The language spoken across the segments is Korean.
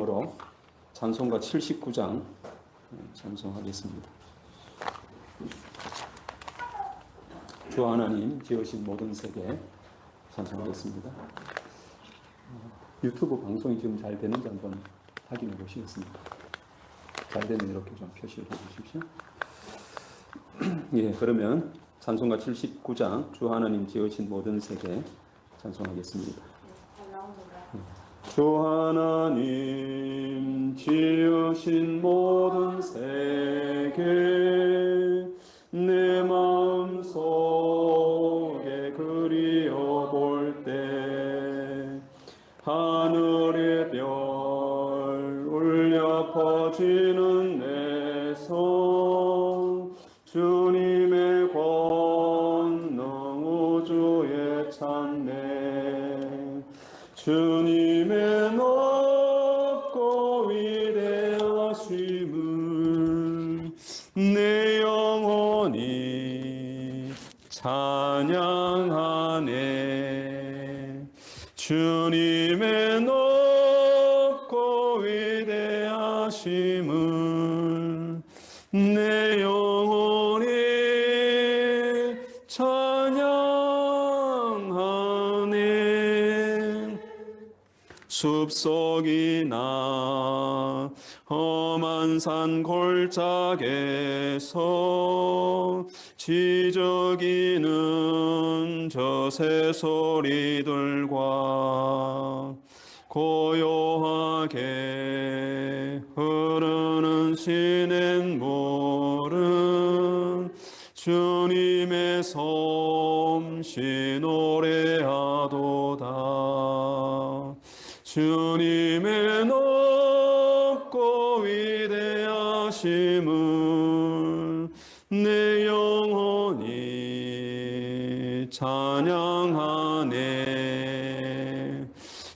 마지막으로 찬송가 79장 찬송하겠습니다. 주 하나님 지으신 모든 세계 찬송하겠습니다. 유튜브 방송이 지금 잘 되는지 한번 확인해 보시겠습니다. 잘 되면 이렇게 좀 표시해 주십시오. 예, 그러면 찬송가 79장 주 하나님 지으신 모든 세계 찬송하겠습니다. 주 하나님 지으신 모든 세계 내 마음속에 그리어볼 때 하늘의 별 울려 퍼지는 내 손 주님의 권능 우주에 찬네 주님의 높고 위대하심을 내 영혼이 찬양하네 주님의 높고 위대하심을 내 영혼이 찬양하네 숲속이나 험한 산 골짜기에서 지저귀는 저 새소리들과 고요하게 흐르는 시냇물은 주님의 솜씨 노래하도다 주님의 높고 위대하심을 내 영혼이 찬양하네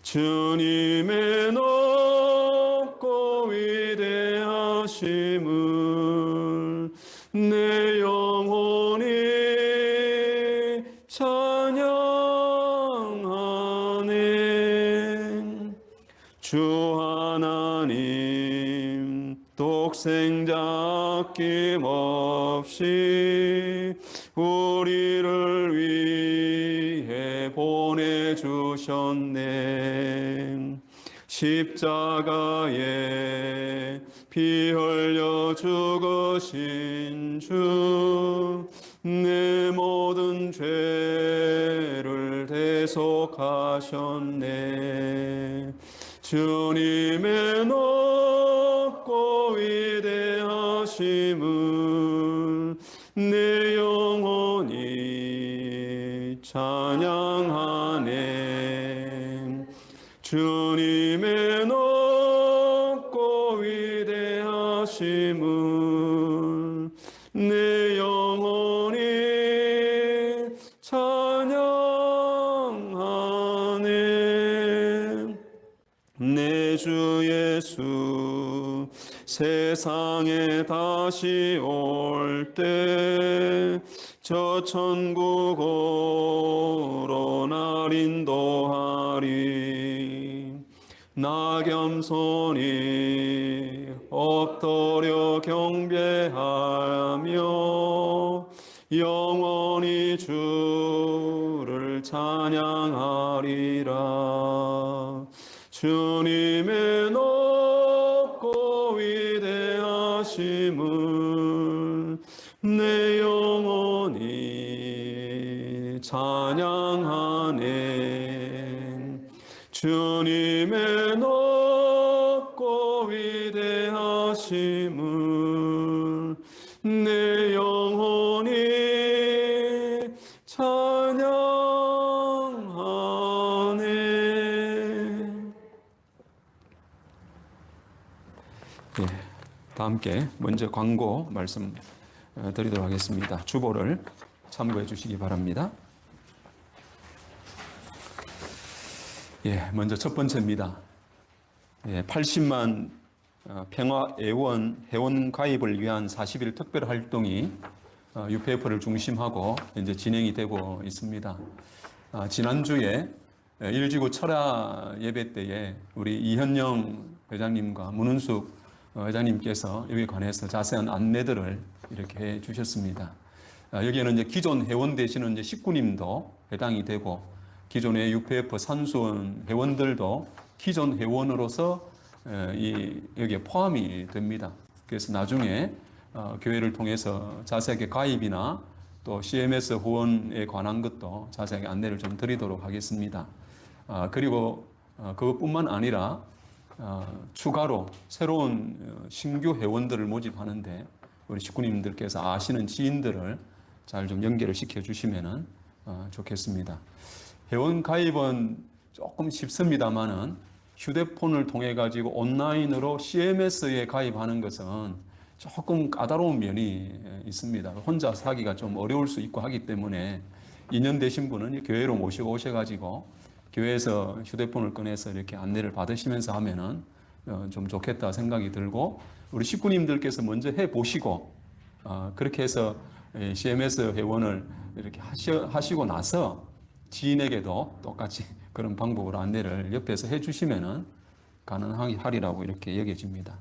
주님의 높고 위대하심을 내 영혼이 찬양하네 주 하나님 독생자 아낌없이 우리를 위해 보내주셨네 십자가에 피 흘려 죽으신 주 내 모든 죄를 대속하셨네 주님의 높고 위대하심을 내 영혼이 찬양하네 주님의 높고 위대하심을 내 영혼이 찬양하네 내 주 예수 세상에 다시 올 때 저 천국으로 날 인도하리 나 겸손히 엎드려 경배하며 영원히 주를 찬양하리라 주님의 높고 위대하심을 내 영혼이 찬양하네 주님의 높고 위대하심을 내 영혼이 찬양하네. 예, 다 함께 먼저 광고 말씀 드리도록 하겠습니다. 주보를 참고해 주시기 바랍니다. 예, 먼저 첫 번째입니다. 예, 80만 평화애원 회원 가입을 위한 40일 특별 활동이 UPF를 중심하고 이제 진행이 되고 있습니다. 지난주에 일지구 철야 예배 때에 우리 이현영 회장님과 문은숙 회장님께서 여기에 관해서 자세한 안내들을 이렇게 해 주셨습니다. 여기에는 이제 기존 회원 되시는 이제 식구님도 해당이 되고, 기존의 UPF 산수원 회원들도 기존 회원으로서 여기에 포함이 됩니다. 그래서 나중에 교회를 통해서 자세하게 가입이나 또 CMS 후원에 관한 것도 자세하게 안내를 좀 드리도록 하겠습니다. 그리고 그것뿐만 아니라 추가로 새로운 신규 회원들을 모집하는데 우리 식구님들께서 아시는 지인들을 잘 좀 연결을 시켜 주시면 좋겠습니다. 회원 가입은 조금 쉽습니다만은 휴대폰을 통해 가지고 온라인으로 CMS에 가입하는 것은 조금 까다로운 면이 있습니다. 혼자 하기가 좀 어려울 수 있고 하기 때문에 인연 되신 분은 교회로 모시고 오셔가지고 교회에서 휴대폰을 꺼내서 이렇게 안내를 받으시면서 하면은 좀 좋겠다 생각이 들고, 우리 식구님들께서 먼저 해 보시고 그렇게 해서 CMS 회원을 이렇게 하시고 나서 지인에게도 똑같이 그런 방법으로 안내를 옆에서 해 주시면은 가능하리라고 이렇게 여겨집니다.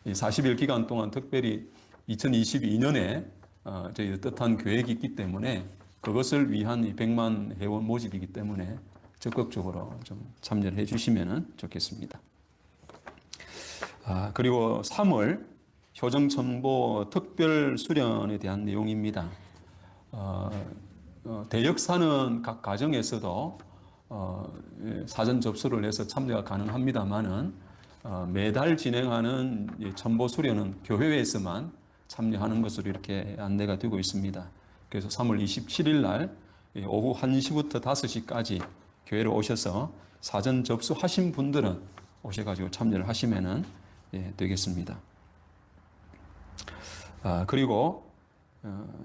40일 기간 동안 특별히 2022년에 저희 뜻한 계획이 있기 때문에 그것을 위한 100만 회원 모집이기 때문에 적극적으로 좀 참여를 해 주시면 좋겠습니다. 그리고 3월 효정천보 특별 수련에 대한 내용입니다. 대역사는 각 가정에서도 사전 접수를 해서 참여가 가능합니다만은 매달 진행하는 천보 수련은 교회에서만 참여하는 것으로 이렇게 안내가 되고 있습니다. 그래서 3월 27일 날 오후 1시부터 5시까지 교회로 오셔서 사전 접수하신 분들은 오셔가지고 참여를 하시면 되겠습니다. 그리고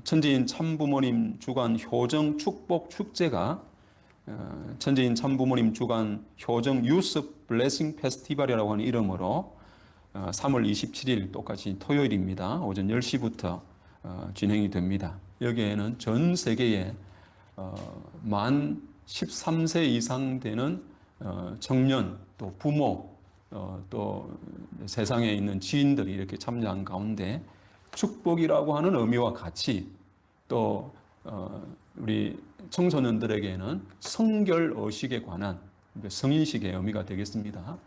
천지인 참부모님 주간 효정 축복 축제가 천지인 참부모님 주간 효정 유스 블레싱 페스티벌이라고 하는 이름으로 3월 27일 똑같이 토요일입니다. 오전 10시부터 진행이 됩니다. 여기에는 전 세계에 만 13세 이상 되는 청년, 또 부모, 또 세상에 있는 지인들이 이렇게 참여한 가운데 축복이라고 하는 의미와 같이 또 우리 청소년들에게는 성결 의식에 관한 성인식의 의미가 되겠습니다.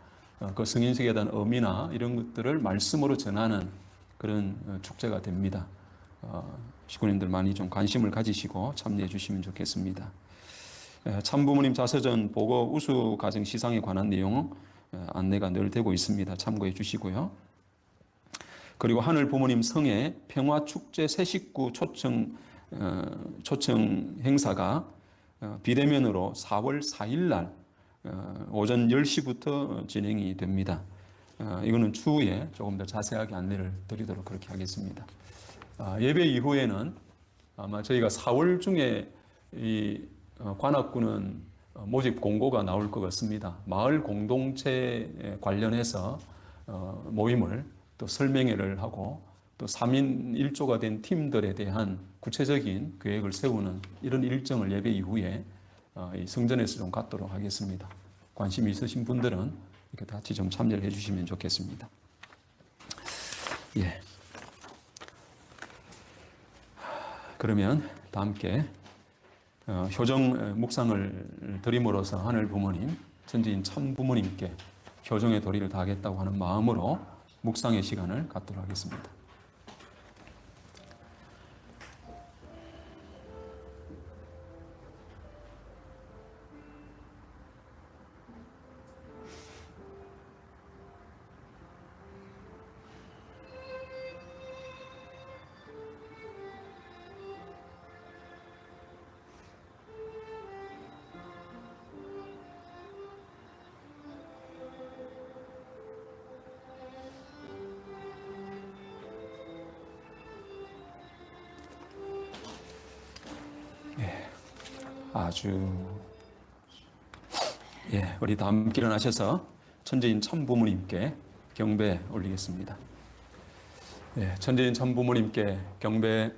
그 성인식에 대한 의미나 이런 것들을 말씀으로 전하는 그런 축제가 됩니다. 식구님들 많이 좀 관심을 가지시고 참여해 주시면 좋겠습니다. 참부모님 자서전 보고 우수 가정 시상에 관한 내용 안내가 늘 되고 있습니다. 참고해 주시고요. 그리고 하늘 부모님 성회 평화축제 새식구 초청 행사가 비대면으로 4월 4일 날 오전 10시부터 진행이 됩니다. 이거는 추후에 조금 더 자세하게 안내를 드리도록 그렇게 하겠습니다. 예배 이후에는 아마 저희가 4월 중에 이 관악구는 모집 공고가 나올 것 같습니다. 마을 공동체 관련해서 모임을 또 설명회를 하고 또 3인 1조가 된 팀들에 대한 구체적인 계획을 세우는 이런 일정을 예배 이후에 이 성전에서 좀 갖도록 하겠습니다. 관심이 있으신 분들은 이렇게 같이 좀 참여를 해주시면 좋겠습니다. 예. 그러면 다 함께 효정 묵상을 드림으로써 하늘 부모님, 천지인 참 부모님께 효정의 도리를 다하겠다고 하는 마음으로 묵상의 시간을 갖도록 하겠습니다. 우리 다 함께 일어나셔서 천재인 참부모님께 경배 올리겠습니다. 천재인 참부모님께 경배.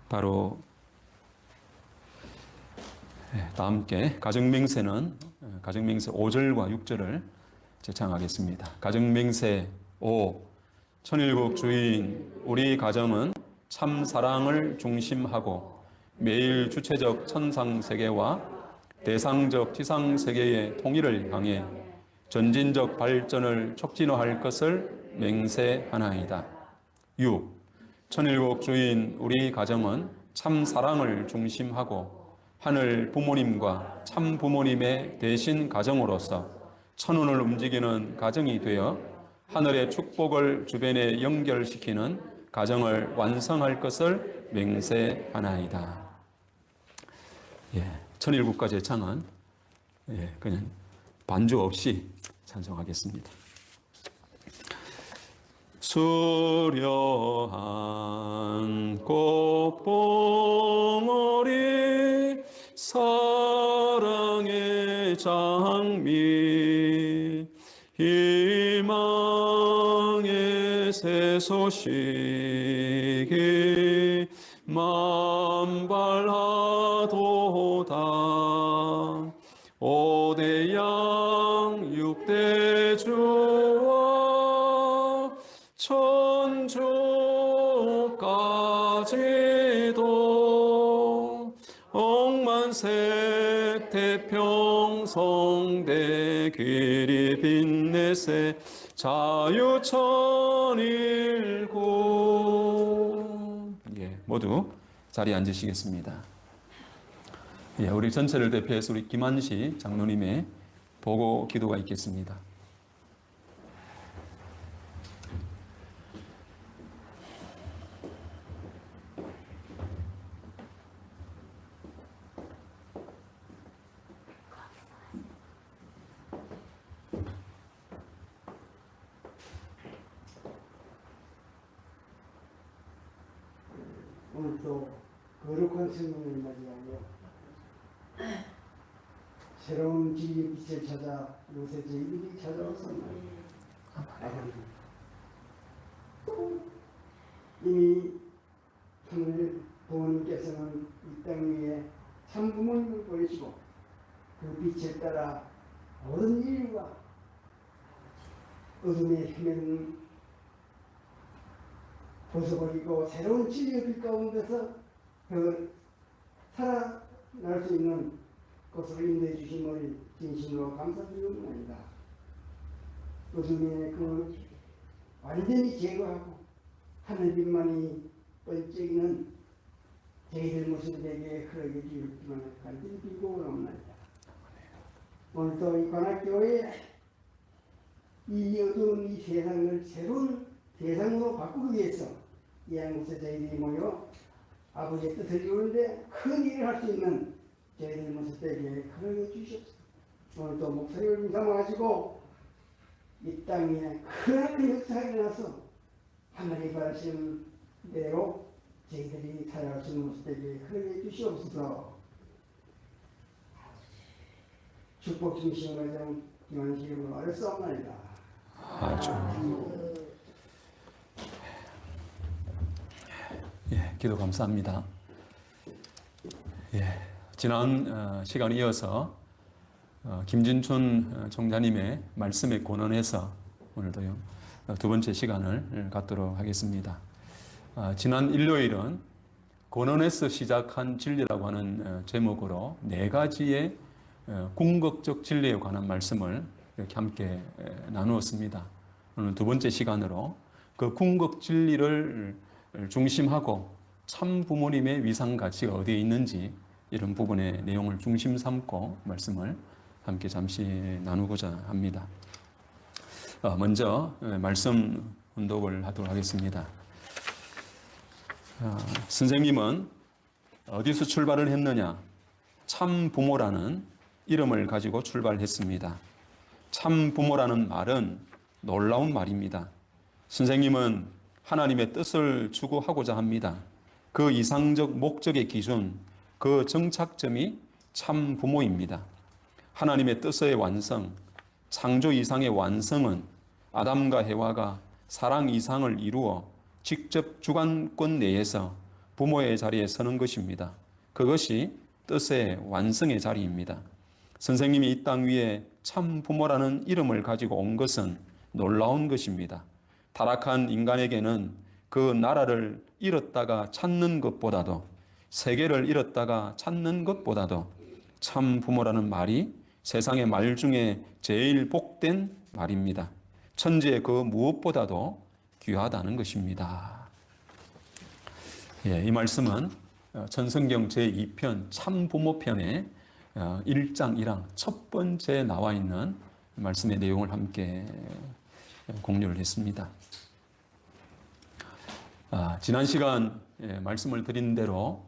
바로 다 함께 가정맹세는 가정맹세 5절과 6절을 제창하겠습니다. 가정맹세 5. 천일국 주인 우리 가정은 참 사랑을 중심하고 매일 주체적 천상세계와 대상적 지상세계의 통일을 향해 전진적 발전을 촉진할 것을 맹세하나이다. 6. 천일국 주인 우리 가정은 참 사랑을 중심하고 하늘 부모님과 참 부모님의 대신 가정으로서 천운을 움직이는 가정이 되어 하늘의 축복을 주변에 연결시키는 가정을 완성할 것을 맹세하나이다. 천일국가 제창은 그냥 반주 없이 찬송하겠습니다. 수려한 꽃봉오리 사랑의 장미 희망의 새 소식이 만발하도다. 5대 양 6대 주와 천주까지도 억만색 태평성대 길이 빛내세 자유천일국. 모두 자리에 앉으시겠습니다. 우리 전체를 대표해서 우리 김한시 장로님의 보고 기도가 있겠습니다. 오늘도 거룩한 성령을 맞이하며 새로운 진리의 빛을 찾아 요새 저희들이 찾아왔습니다. 이미 하늘 부모님께서는 이 땅 위에 참 부모님을 보내시고 그 빛에 따라 모든 인류가 어둠의 힘에는 벗어버리고 새로운 진리의 빛 가운데서 살아날 수 있는 것으로 인도해 주심을 진심으로 감사드립니다. 어둠의 그 완전히 제거하고 하늘빛만이 번쩍이는 저희들 모습에게 흐르게 주시기만 간절히 빌고 원합니다. 오늘도 이 관악교회에 이 어두운 이 세상을 새로운 세상으로 바꾸기 위해서 이 한 곳에 저희들이 모여 아버지의 뜻을 이루는데 큰 일을 할 수 있는 저희들 모습에게 그러게 주시옵소서. 오늘도 목소리를 삼아가지고 이 땅에 큰 역사가 일어나서 하늘이 바라시는 대로 저희들이 살아갈 수 있는 모습에게 그러게 주시옵소서. 축복 중심을 가장 기원시 이름으로 어렵사옵나이다. 아주. 기도 감사합니다. 지난 시간에 이어서 김진춘 총장님의 말씀에 권원해서 오늘도요 두 번째 시간을 갖도록 하겠습니다. 지난 일요일은 권원에서 시작한 진리라고 하는 제목으로 네 가지의 궁극적 진리에 관한 말씀을 이렇게 함께 나누었습니다. 오늘 두 번째 시간으로 그 궁극 진리를 중심하고 참 부모님의 위상 가치가 어디에 있는지 이런 부분의 내용을 중심 삼고 말씀을 함께 잠시 나누고자 합니다. 먼저 말씀 운독을 하도록 하겠습니다. 선생님은 어디서 출발을 했느냐? 참 부모라는 이름을 가지고 출발했습니다. 참 부모라는 말은 놀라운 말입니다. 선생님은 하나님의 뜻을 추구하고자 합니다. 그 이상적 목적의 기준, 그 정착점이 참 부모입니다. 하나님의 뜻의 완성, 창조 이상의 완성은 아담과 해와가 사랑 이상을 이루어 직접 주관권 내에서 부모의 자리에 서는 것입니다. 그것이 뜻의 완성의 자리입니다. 선생님이 이 땅 위에 참 부모라는 이름을 가지고 온 것은 놀라운 것입니다. 타락한 인간에게는 그 나라를 잃었다가 찾는 것보다도, 세계를 잃었다가 찾는 것보다도 참 부모라는 말이 세상의 말 중에 제일 복된 말입니다. 천지의 그 무엇보다도 귀하다는 것입니다. 예, 이 말씀은 전성경 제2편 참부모편의 1장 1항 첫 번째 나와 있는 말씀의 내용을 함께 공유를 했습니다. 지난 시간 말씀을 드린 대로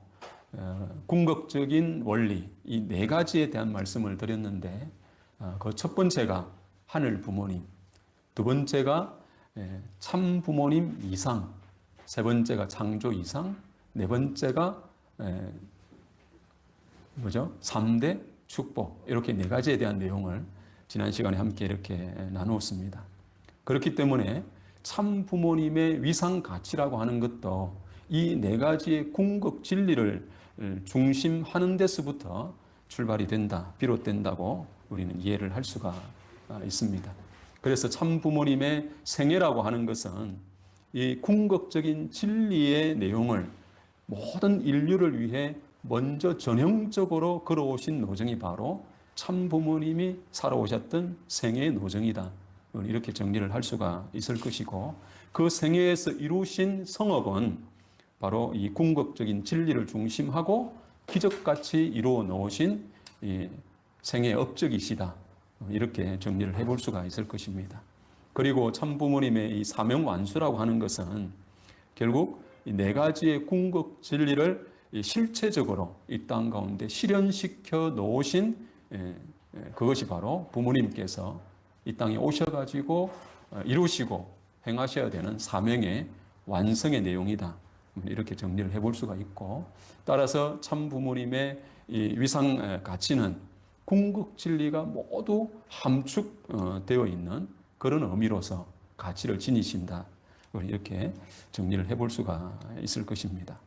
궁극적인 원리 이 네 가지에 대한 말씀을 드렸는데 그 첫 번째가 하늘 부모님, 두 번째가 참 부모님 이상, 세 번째가 창조 이상, 네 번째가 3대 축복, 이렇게 네 가지에 대한 내용을 지난 시간에 함께 이렇게 나누었습니다. 그렇기 때문에 참 부모님의 위상 가치라고 하는 것도 이 네 가지의 궁극 진리를 중심하는 데서부터 출발이 된다, 비롯된다고 우리는 이해를 할 수가 있습니다. 그래서 참 부모님의 생애라고 하는 것은 이 궁극적인 진리의 내용을 모든 인류를 위해 먼저 전형적으로 걸어오신 노정이 바로 참 부모님이 살아오셨던 생애의 노정이다. 이렇게 정리를 할 수가 있을 것이고, 그 생애에서 이루신 성업은 바로 이 궁극적인 진리를 중심하고 기적같이 이루어 놓으신 이 생애의 업적이시다. 이렇게 정리를 해볼 수가 있을 것입니다. 그리고 참 부모님의 이 사명 완수라고 하는 것은 결국 이 네 가지의 궁극 진리를 실체적으로 이 땅 가운데 실현시켜 놓으신 그것이 바로 부모님께서 이 땅에 오셔가지고 이루시고 행하셔야 되는 사명의 완성의 내용이다. 이렇게 정리를 해볼 수가 있고, 따라서 참 부모님의 이 위상 가치는 궁극 진리가 모두 함축되어 있는 그런 의미로서 가치를 지니신다. 이렇게 정리를 해볼 수가 있을 것입니다.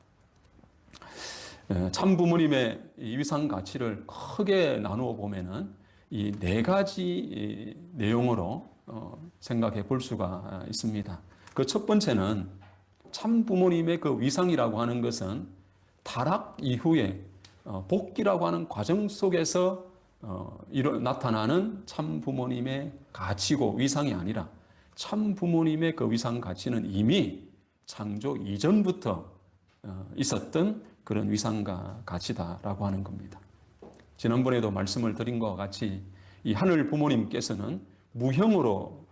참 부모님의 이 위상 가치를 크게 나누어 보면은 이 네 가지 내용으로 생각해 볼 수가 있습니다. 그 첫 번째는 참 부모님의 그 위상이라고 하는 것은 타락 이후에 복귀라고 하는 과정 속에서 나타나는 참 부모님의 가치고 위상이 아니라 참 부모님의 그 위상 가치는 이미 창조 이전부터 있었던 그런 위상과 가치다라고 하는 겁니다. 지난번에도 말씀을 드린 것과 같이 이 하늘 부모님께서는 무형으로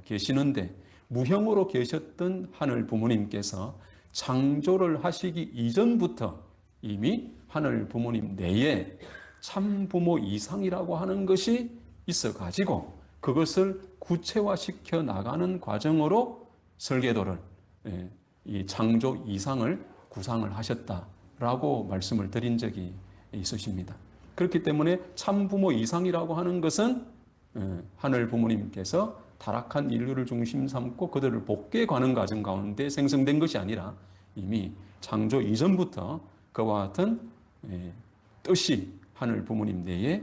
계시는데, 무형으로 계셨던 하늘 부모님께서 창조를 하시기 이전부터 이미 하늘 부모님 내에 참 부모 이상이라고 하는 것이 있어 가지고 그것을 구체화시켜 나가는 과정으로 설계도를, 이 창조 이상을 구상을 하셨다라고 말씀을 드린 적이 있으십니다. 그렇기 때문에 참 부모 이상이라고 하는 것은 하늘 부모님께서 타락한 인류를 중심 삼고 그들을 복귀에 관한 과정 가운데 생성된 것이 아니라 이미 창조 이전부터 그와 같은 뜻이 하늘 부모님 내에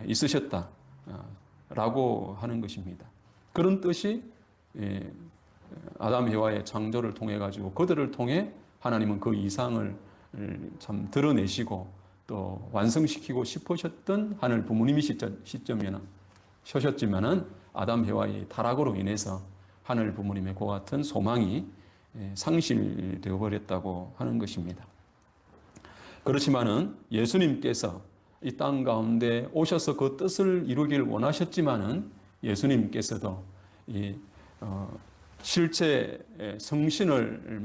있으셨다라고 하는 것입니다. 그런 뜻이 아담 해와의 창조를 통해 가지고 그들을 통해 하나님은 그 이상을 참 드러내시고 또 완성시키고 싶으셨던 하늘 부모님이 시점에는 셔셨지만은 아담 해와의 타락으로 인해서 하늘 부모님의 그와 같은 소망이 상실되어 버렸다고 하는 것입니다. 그렇지만은 예수님께서 이 땅 가운데 오셔서 그 뜻을 이루길 원하셨지만은 예수님께서도 이 실제 성신을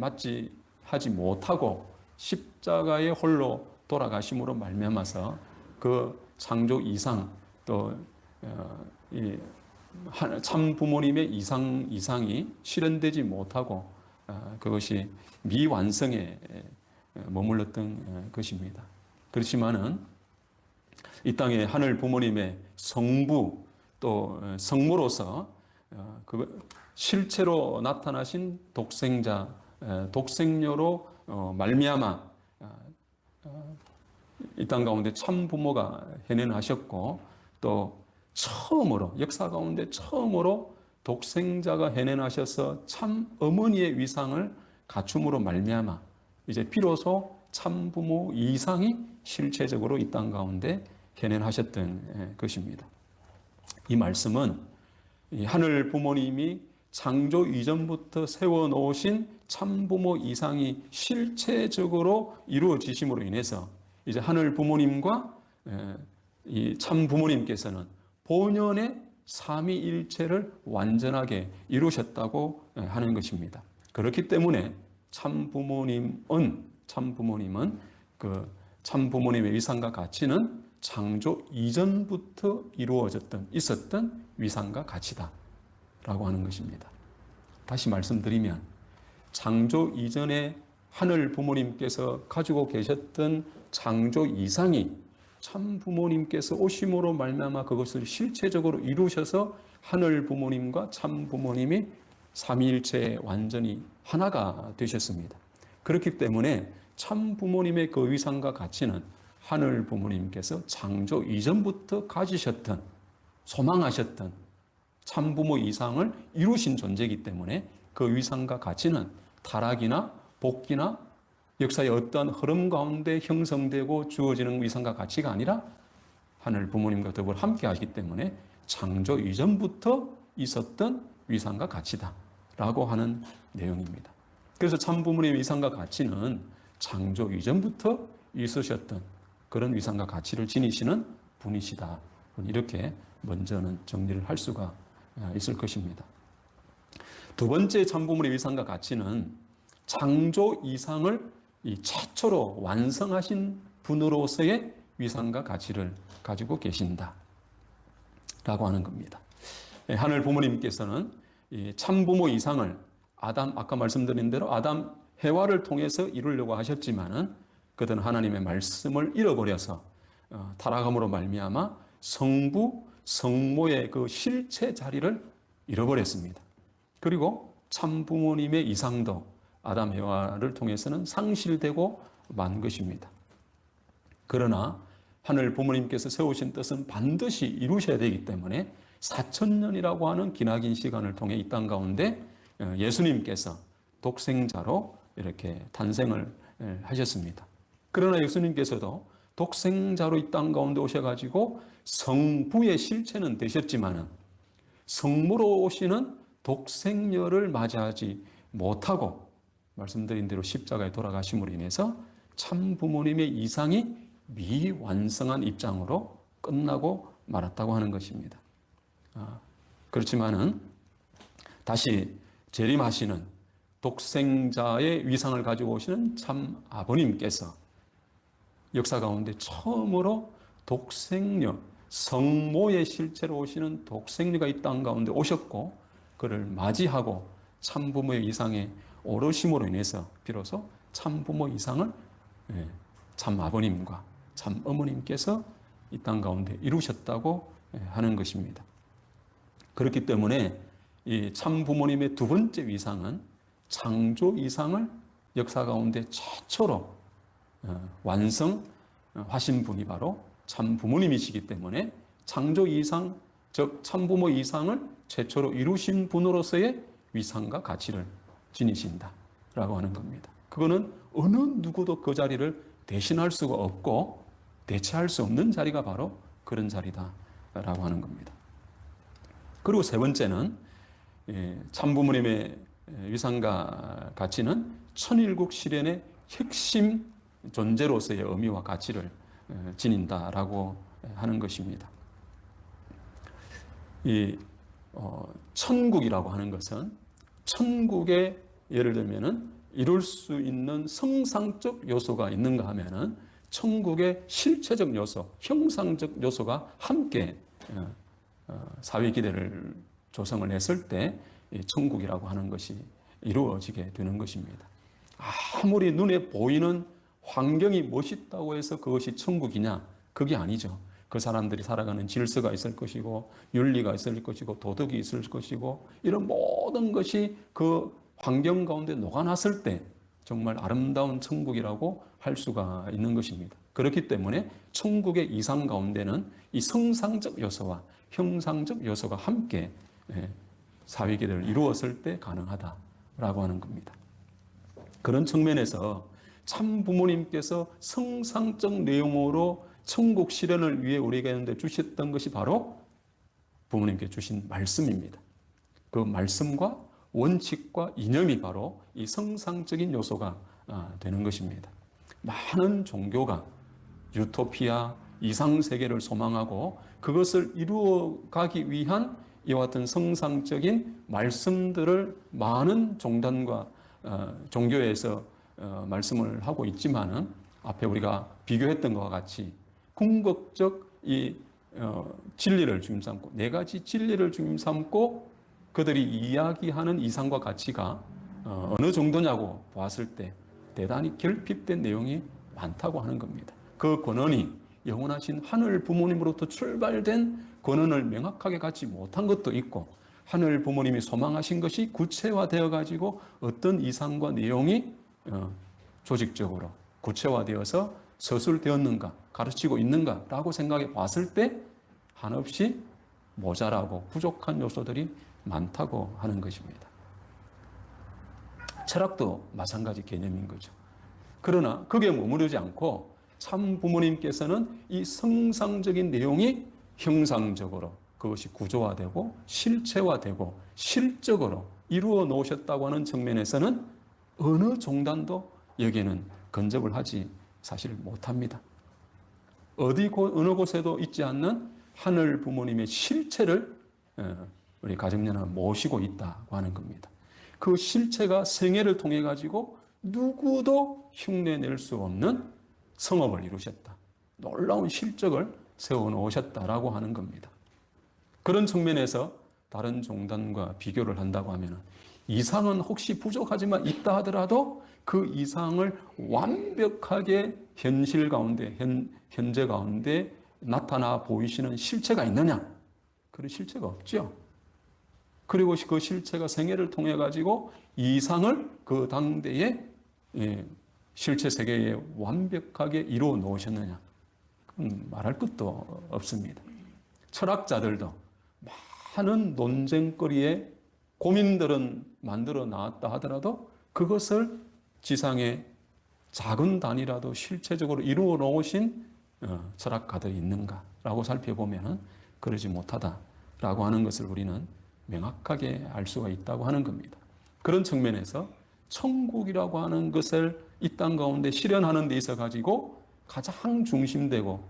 하지 못하고 십자가에 홀로 돌아가심으로 말미암아서 그 창조 이상 또 참 부모님의 이상이 실현되지 못하고 그것이 미완성에 머물렀던 것입니다. 그렇지만은 이 땅에 하늘 부모님의 성부 또 성모로서 그 실체로 나타나신 독생자, 독생녀로 말미암아 이 땅 가운데 참 부모가 해내하셨고 또 처음으로 역사 가운데 처음으로 독생자가 해내나셔서 참 어머니의 위상을 갖춤으로 말미암아 이제 비로소 참 부모 이상이 실체적으로 이 땅 가운데 해내하셨던 것입니다. 이 말씀은 이 하늘 부모님이 창조 이전부터 세워놓으신 참부모 이상이 실체적으로 이루어지심으로 인해서 이제 하늘 부모님과 이 참부모님께서는 본연의 삼위일체를 완전하게 이루셨다고 하는 것입니다. 그렇기 때문에 참부모님은 그 참부모님의 위상과 가치는 창조 이전부터 있었던 위상과 가치다라고 하는 것입니다. 다시 말씀드리면 창조 이전에 하늘 부모님께서 가지고 계셨던 창조 이상이 참 부모님께서 오심으로 말미암아 그것을 실체적으로 이루셔서 하늘 부모님과 참 부모님이 삼위일체에 완전히 하나가 되셨습니다. 그렇기 때문에 참 부모님의 그 위상과 가치는 하늘 부모님께서 창조 이전부터 가지셨던 소망하셨던 참 부모 이상을 이루신 존재이기 때문에 그 위상과 가치는 타락이나 복귀나 역사의 어떠한 흐름 가운데 형성되고 주어지는 위상과 가치가 아니라 하늘 부모님과 더불어 함께 하시기 때문에 창조 이전부터 있었던 위상과 가치다라고 하는 내용입니다. 그래서 참 부모님의 위상과 가치는 창조 이전부터 있으셨던 그런 위상과 가치를 지니시는 분이시다. 이렇게 먼저는 정리를 할 수가 있을 것입니다. 두 번째 참 부모님의 위상과 가치는 창조 이상을 이 최초로 완성하신 분으로서의 위상과 가치를 가지고 계신다 라고 하는 겁니다. 하늘 부모님께서는 이 참부모 이상을 아까 말씀드린 대로 아담 해와를 통해서 이루려고 하셨지만은 그들은 하나님의 말씀을 잃어버려서 타락함으로 말미암아 성부 성모의 그 실체 자리를 잃어버렸습니다. 그리고 참부모님의 이상도 아담 해와를 통해서는 상실되고 만 것입니다. 그러나 하늘 부모님께서 세우신 뜻은 반드시 이루셔야 되기 때문에 4,000년이라고 하는 기나긴 시간을 통해 이 땅 가운데 예수님께서 독생자로 이렇게 탄생을 하셨습니다. 그러나 예수님께서도 독생자로 이 땅 가운데 오셔가지고 성부의 실체는 되셨지만은 성모로 오시는 독생녀를 맞이하지 못하고 말씀드린 대로 십자가에 돌아가심으로 인해서 참 부모님의 이상이 미완성한 입장으로 끝나고 말았다고 하는 것입니다. 그렇지만은 다시 재림하시는 독생자의 위상을 가지고 오시는 참 아버님께서 역사 가운데 처음으로 독생녀, 성모의 실체로 오시는 독생녀가 이 땅 가운데 오셨고 그를 맞이하고 참부모의 이상에 오르심으로 인해서 비로소 참부모 이상을 참 아버님과 참 어머님께서 이 땅 가운데 이루셨다고 하는 것입니다. 그렇기 때문에 이 참부모님의 두 번째 위상은 창조 이상을 역사 가운데 최초로 완성하신 분이 바로 참부모님이시기 때문에 창조 이상, 즉 참부모 이상을 최초로 이루신 분으로서의 위상과 가치를 지니신다라고 하는 겁니다. 그거는 어느 누구도 그 자리를 대신할 수가 없고 대체할 수 없는 자리가 바로 그런 자리다라고 하는 겁니다. 그리고 세 번째는 참부모님의 위상과 가치는 천일국 실현의 핵심 존재로서의 의미와 가치를 지닌다라고 하는 것입니다. 이 천국이라고 하는 것은 천국에 예를 들면은 이룰 수 있는 성상적 요소가 있는가 하면은 천국의 실체적 요소, 형상적 요소가 함께 사회기대를 조성을 했을 때 천국이라고 하는 것이 이루어지게 되는 것입니다. 아무리 눈에 보이는 환경이 멋있다고 해서 그것이 천국이냐? 그게 아니죠. 그 사람들이 살아가는 질서가 있을 것이고 윤리가 있을 것이고 도덕이 있을 것이고 이런 모든 것이 그 환경 가운데 녹아났을 때 정말 아름다운 천국이라고 할 수가 있는 것입니다. 그렇기 때문에 천국의 이상 가운데는 이 성상적 요소와 형상적 요소가 함께 사회계를 이루었을 때 가능하다라고 하는 겁니다. 그런 측면에서 참 부모님께서 성상적 내용으로 천국 실현을 위해 우리에게 주셨던 것이 바로 부모님께 주신 말씀입니다. 그 말씀과 원칙과 이념이 바로 이 성상적인 요소가 되는 것입니다. 많은 종교가 유토피아, 이상세계를 소망하고 그것을 이루어가기 위한 이와 같은 성상적인 말씀들을 많은 종단과 종교에서 말씀을 하고 있지만은 앞에 우리가 비교했던 것과 같이 궁극적 이 진리를 주임 삼고 네 가지 진리를 주임 삼고 그들이 이야기하는 이상과 가치가 어느 정도냐고 보았을 때 대단히 결핍된 내용이 많다고 하는 겁니다. 그 권한이 영원하신 하늘 부모님으로부터 출발된 권한을 명확하게 갖지 못한 것도 있고 하늘 부모님이 소망하신 것이 구체화되어 가지고 어떤 이상과 내용이 조직적으로 구체화되어서 서술되었는가 가르치고 있는가라고 생각해 봤을 때 한없이 모자라고 부족한 요소들이 많다고 하는 것입니다. 철학도 마찬가지 개념인 거죠. 그러나 거기에 머무르지 않고 참 부모님께서는 이 성상적인 내용이 형상적으로 그것이 구조화되고 실체화되고 실적으로 이루어 놓으셨다고 하는 측면에서는 어느 종단도 여기에는 근접을 하지 사실 못합니다. 어느 곳에도 있지 않는 하늘 부모님의 실체를 우리 가정연합 모시고 있다고 하는 겁니다. 그 실체가 생애를 통해 가지고 누구도 흉내낼 수 없는 성업을 이루셨다. 놀라운 실적을 세워놓으셨다라고 하는 겁니다. 그런 측면에서 다른 종단과 비교를 한다고 하면 이상은 혹시 부족하지만 있다 하더라도 그 이상을 완벽하게 현실 가운데, 현재 가운데 나타나 보이시는 실체가 있느냐? 그런 실체가 없죠. 그리고 그 실체가 생애를 통해 가지고 이상을 그 당대의 실체 세계에 완벽하게 이루어 놓으셨느냐? 그건 말할 것도 없습니다. 철학자들도 많은 논쟁거리에 고민들은 만들어 나왔다 하더라도 그것을 지상의 작은 단위라도 실체적으로 이루어 놓으신 철학가들이 있는가라고 살펴보면 그러지 못하다라고 하는 것을 우리는 명확하게 알 수가 있다고 하는 겁니다. 그런 측면에서 천국이라고 하는 것을 이 땅 가운데 실현하는 데 있어 가지고 가장 중심되고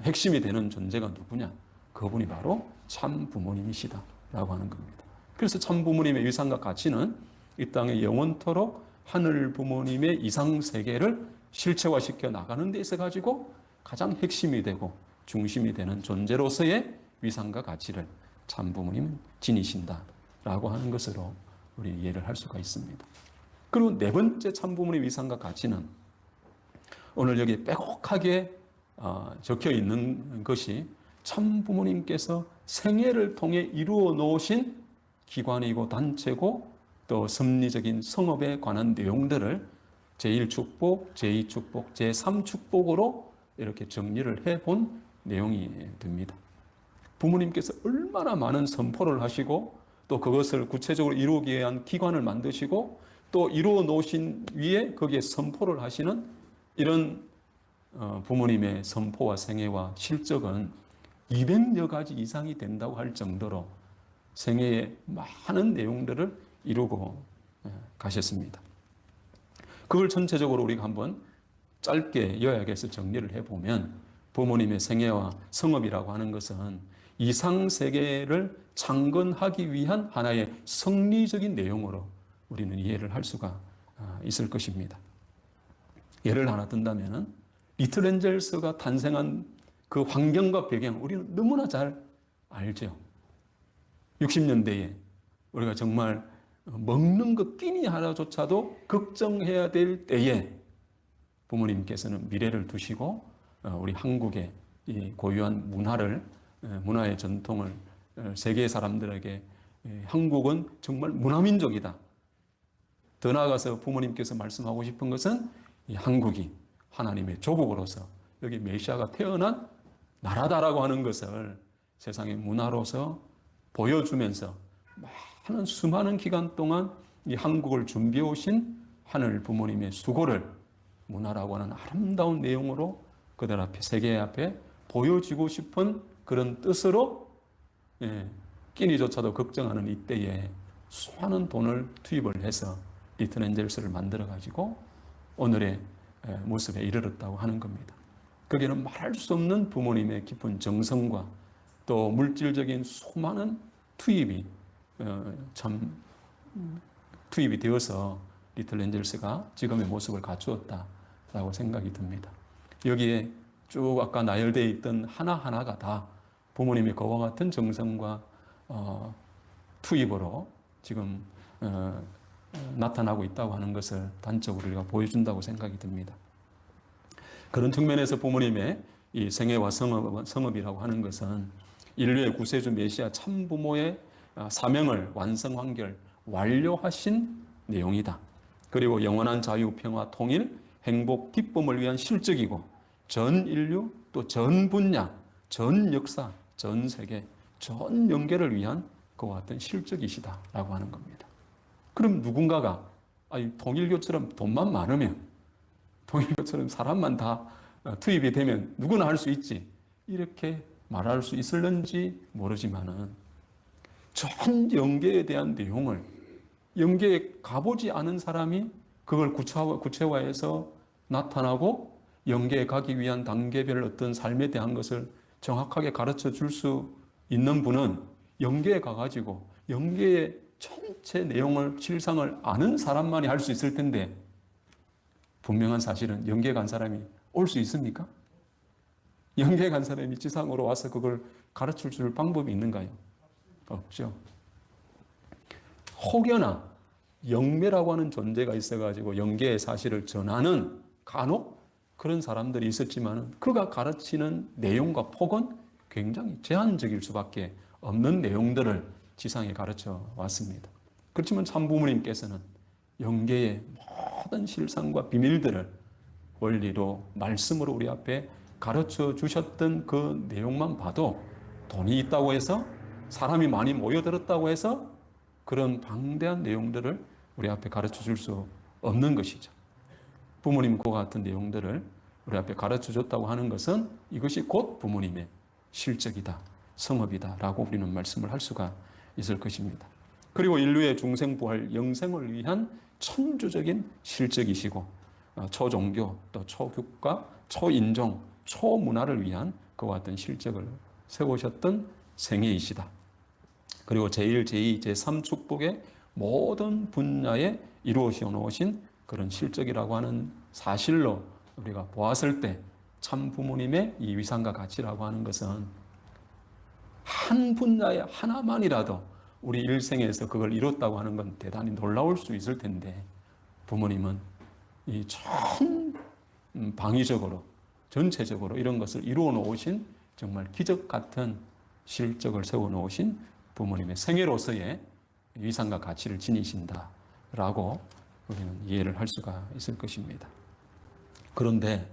핵심이 되는 존재가 누구냐? 그분이 바로 참 부모님이시다라고 하는 겁니다. 그래서 참 부모님의 위상과 가치는 이 땅에 영원토록 하늘 부모님의 이상 세계를 실체화시켜 나가는 데 있어 가지고 가장 핵심이 되고 중심이 되는 존재로서의 위상과 가치를 참 부모님은 지니신다라고 하는 것으로 우리 이해를 할 수가 있습니다. 그리고 네 번째 참 부모님의 위상과 가치는 오늘 여기 빼곡하게 적혀 있는 것이 참 부모님께서 생애를 통해 이루어 놓으신 기관이고 단체고 또 섭리적인 성업에 관한 내용들을 제1축복, 제2축복, 제3축복으로 이렇게 정리를 해본 내용이 됩니다. 부모님께서 얼마나 많은 선포를 하시고 또 그것을 구체적으로 이루기 위한 기관을 만드시고 또 이루어 놓으신 위에 거기에 선포를 하시는 이런 부모님의 선포와 생애와 실적은 200여 가지 이상이 된다고 할 정도로 생애의 많은 내용들을 이루고 가셨습니다. 그걸 전체적으로 우리가 한번 짧게 요약해서 정리를 해보면 부모님의 생애와 성업이라고 하는 것은 이상세계를 창건하기 위한 하나의 성리적인 내용으로 우리는 이해를 할 수가 있을 것입니다. 예를 하나 든다면 리틀 엔젤스가 탄생한 그 환경과 배경 우리는 너무나 잘 알죠. 60년대에 우리가 정말 먹는 것 끼니 하나조차도 걱정해야 될 때에 부모님께서는 미래를 두시고 우리 한국의 이 고유한 문화의 전통을 세계 사람들에게 한국은 정말 문화민족이다. 더 나아가서 부모님께서 말씀하고 싶은 것은 이 한국이 하나님의 조국으로서 여기 메시아가 태어난 나라다라고 하는 것을 세상의 문화로서 보여주면서 많은 수많은 기간 동안 이 한국을 준비해 오신 하늘 부모님의 수고를 문화라고 하는 아름다운 내용으로 그들 앞에, 세계 앞에 보여지고 싶은 그런 뜻으로 끼니조차도 걱정하는 이때에 수많은 돈을 투입을 해서 리틀 엔젤스를 만들어가지고 오늘의 모습에 이르렀다고 하는 겁니다. 거기는 말할 수 없는 부모님의 깊은 정성과 또 물질적인 수많은 투입이 투입이 되어서 리틀 엔젤스가 지금의 모습을 갖추었다라고 생각이 듭니다. 여기에 쭉 아까 나열되어 있던 하나하나가 다 부모님의 그와 같은 정성과 투입으로 지금 나타나고 있다고 하는 것을 단적으로 우리가 보여준다고 생각이 듭니다. 그런 측면에서 부모님의 이 생애와 성업이라고 하는 것은 인류의 구세주 메시아 참부모의 사명을 완성한결 완료하신 내용이다. 그리고 영원한 자유, 평화, 통일, 행복, 기쁨을 위한 실적이고 전 인류 또 전 분야, 전 역사, 전 세계, 전 영계를 위한 그와 같은 실적이시다라고 하는 겁니다. 그럼 누군가가 통일교처럼 돈만 많으면 통일교처럼 사람만 다 투입이 되면 누구나 할 수 있지 이렇게 말할 수 있을는지 모르지만은 전 영계에 대한 내용을 영계에 가보지 않은 사람이 그걸 구체화해서 나타나고 영계에 가기 위한 단계별 어떤 삶에 대한 것을 정확하게 가르쳐 줄 수 있는 분은 영계에 가가지고 영계의 전체 내용을 실상을 아는 사람만이 할 수 있을 텐데 분명한 사실은 영계에 간 사람이 올 수 있습니까? 영계에 간 사람이 지상으로 와서 그걸 가르쳐 줄 방법이 있는가요? 없죠. 혹여나 영매라고 하는 존재가 있어가지고 영계의 사실을 전하는 간혹 그런 사람들이 있었지만 그가 가르치는 내용과 폭은 굉장히 제한적일 수밖에 없는 내용들을 지상에 가르쳐 왔습니다. 그렇지만 참부모님께서는 영계의 모든 실상과 비밀들을 원리로 말씀으로 우리 앞에 가르쳐 주셨던 그 내용만 봐도 돈이 있다고 해서 사람이 많이 모여들었다고 해서 그런 방대한 내용들을 우리 앞에 가르쳐 줄 수 없는 것이죠. 부모님 그와 같은 내용들을 우리 앞에 가르쳐 줬다고 하는 것은 이것이 곧 부모님의 실적이다, 성업이다라고 우리는 말씀을 할 수가 있을 것입니다. 그리고 인류의 중생부활, 영생을 위한 천주적인 실적이시고 초종교, 또 초국가, 초인종, 초문화를 위한 그와 같은 실적을 세우셨던 생애이시다. 그리고 제1, 제2, 제3 축복의 모든 분야에 이루어져 놓으신 그런 실적이라고 하는 사실로 우리가 보았을 때 참 부모님의 이 위상과 가치라고 하는 것은 한 분야에 하나만이라도 우리 일생에서 그걸 이뤘다고 하는 건 대단히 놀라울 수 있을 텐데 부모님은 이 전 방위적으로 전체적으로 이런 것을 이루어 놓으신 정말 기적 같은 실적을 세워 놓으신 부모님의 생애로서의 위상과 가치를 지니신다라고 우리는 이해를 할 수가 있을 것입니다. 그런데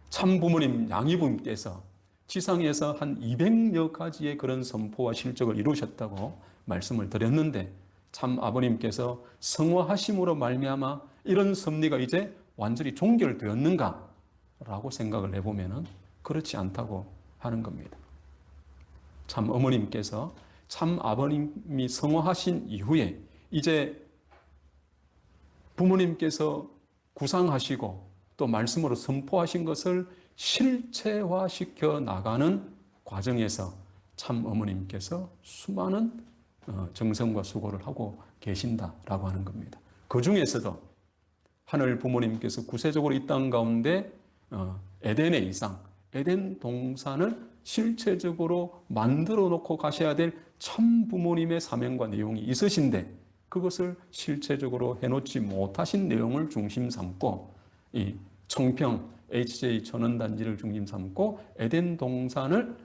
참 부모님 양이부님께서 지상에서 한 200여 가지의 그런 선포와 실적을 이루셨다고 말씀을 드렸는데 참 아버님께서 성화하심으로 말미암아 이런 섭리가 이제 완전히 종결되었는가? 라고 생각을 해보면 그렇지 않다고 하는 겁니다. 참 어머님께서 참 아버님이 성화하신 이후에 이제 부모님께서 구상하시고 또 말씀으로 선포하신 것을 실체화시켜 나가는 과정에서 참 어머님께서 수많은 정성과 수고를 하고 계신다라고 하는 겁니다. 그 중에서도 하늘 부모님께서 구세적으로 이 땅 가운데 에덴의 이상, 에덴 동산을 실체적으로 만들어 놓고 가셔야 될 참 부모님의 사명과 내용이 있으신데 그것을 실체적으로 해놓지 못하신 내용을 중심 삼고 이 청평 HJ 천연단지를 중심 삼고 에덴 동산을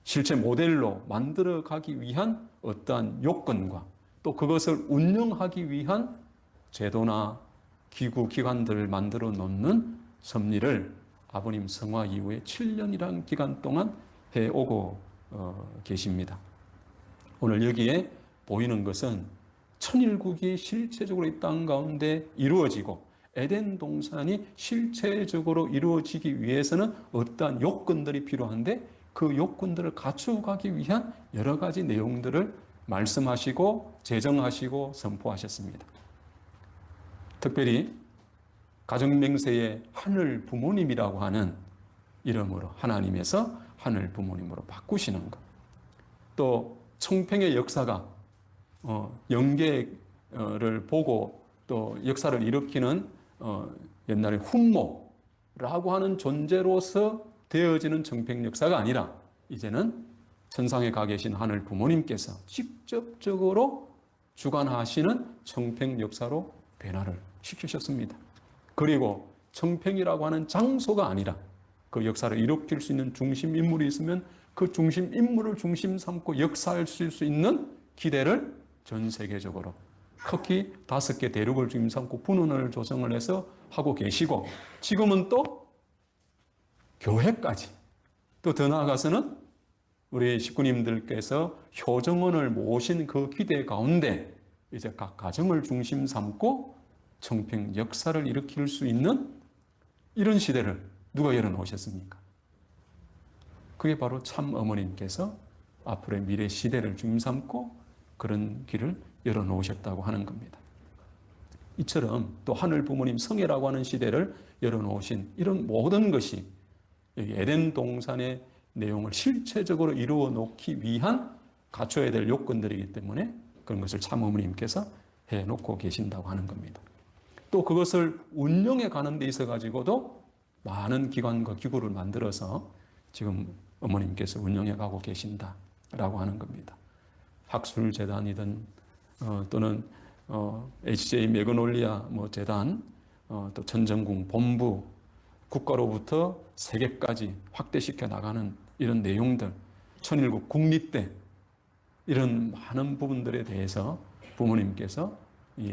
실체 모델로 만들어 가기 위한 어떠한 요건과 또 그것을 운영하기 위한 제도나 기구, 기관들을 만들어 놓는 섭리를 아버님 성화 이후에 7년이라는 기간 동안 해오고 계십니다. 오늘 여기에 보이는 것은 천일국이 실체적으로 이 땅 가운데 이루어지고 에덴 동산이 실체적으로 이루어지기 위해서는 어떠한 요건들이 필요한데 그 요건들을 갖추어가기 위한 여러 가지 내용들을 말씀하시고 제정하시고 선포하셨습니다. 특별히 가정맹세의 하늘 부모님이라고 하는 이름으로 하나님에서 하늘 부모님으로 바꾸시는 것. 또 청평의 역사가 영계를 보고 또 역사를 일으키는 옛날에 훈모라고 하는 존재로서 되어지는 청평 역사가 아니라 이제는 천상에 가 계신 하늘 부모님께서 직접적으로 주관하시는 청평 역사로 변화를 시키셨습니다. 그리고 청평이라고 하는 장소가 아니라 그 역사를 일으킬 수 있는 중심 인물이 있으면 그 중심 인물을 중심 삼고 역사할 수 있는 기대를 전 세계적으로 특히 5개 대륙을 중심 삼고 분원을 조성을 해서 하고 계시고 지금은 또 교회까지 또 더 나아가서는 우리 식구님들께서 효정원을 모신 그 기대 가운데 이제 각 가정을 중심 삼고 청평 역사를 일으킬 수 있는 이런 시대를 누가 열어놓으셨습니까? 그게 바로 참 어머님께서 앞으로의 미래 시대를 중심 삼고 그런 길을 열어놓으셨다고 하는 겁니다. 이처럼 또 하늘 부모님 성애라고 하는 시대를 열어놓으신 이런 모든 것이 여기 에덴 동산의 내용을 실체적으로 이루어 놓기 위한 갖춰야 될 요건들이기 때문에 그런 것을 참 어머님께서 해놓고 계신다고 하는 겁니다. 또 그것을 운영해 가는 데 있어 가지고도 많은 기관과 기구를 만들어서 지금 어머님께서 운영해 가고 계신다라고 하는 겁니다. 학술재단이든 또는 HJ 매그놀리아 재단, 또 천정궁 본부, 국가로부터 세계까지 확대시켜 나가는 이런 내용들, 천일국 국립대 이런 많은 부분들에 대해서 부모님께서 이